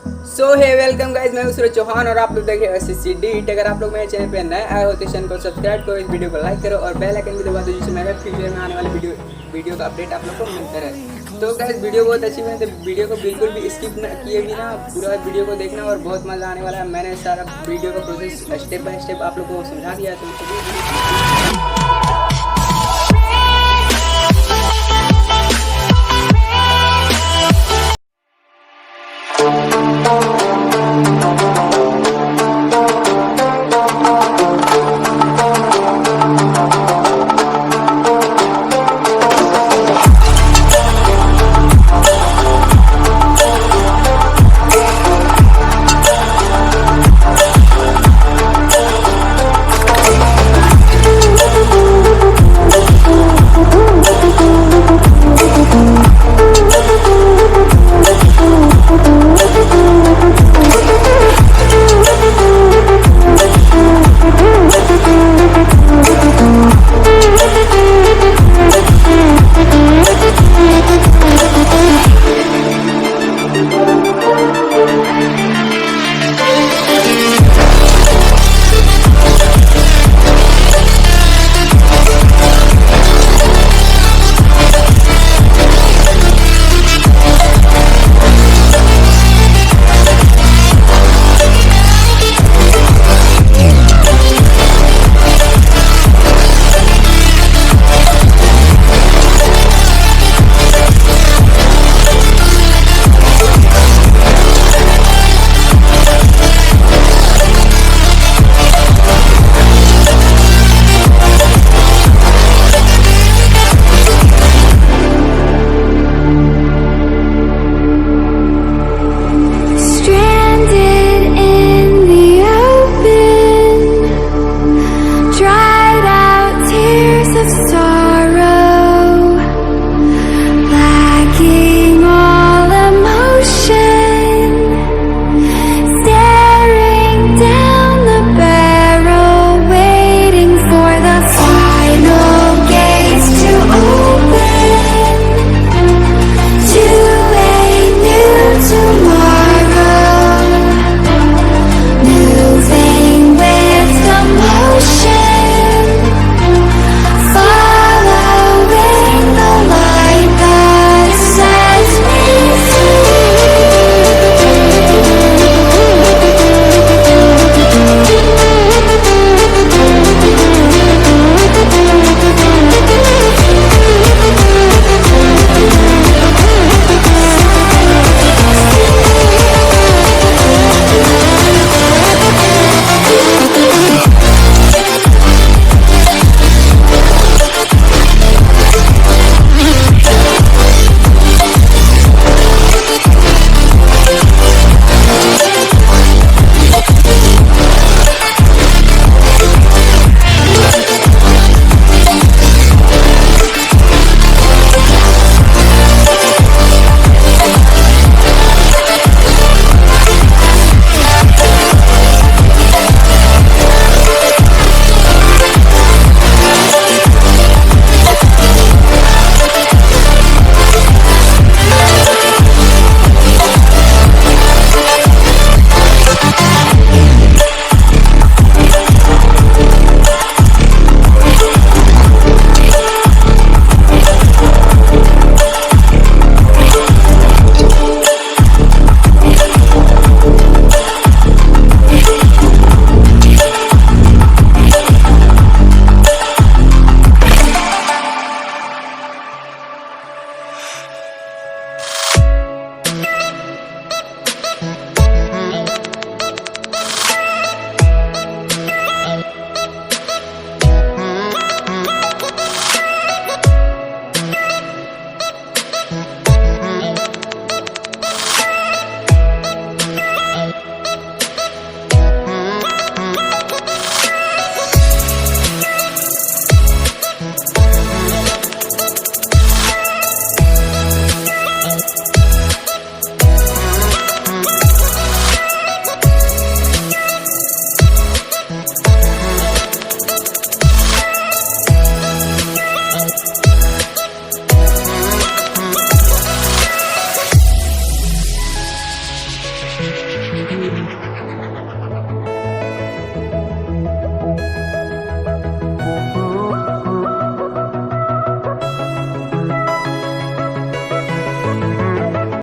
सो हे welcome guys, मैं सूरज चौहान और आप लोग देख रहे हैं EDITZ। अगर आप लोग मेरे चैनल पे नए आए हो तो चैनल को सब्सक्राइब करो, इस वीडियो को लाइक करो और बेल आइकन भी दबा दो जिससे मेरे फ्यूचर में आने वाले वीडियो का अपडेट आप लोग को मिलता रहे। तो गाइज वीडियो बहुत अच्छी बनी तो वीडियो को बिल्कुल भी स्किप किए बिना पूरा वीडियो को देखना और बहुत मज़ा आने वाला है। मैंने सारा वीडियो का प्रोसेस स्टेप बाय स्टेप आप लोग को समझा दिया है, तो है।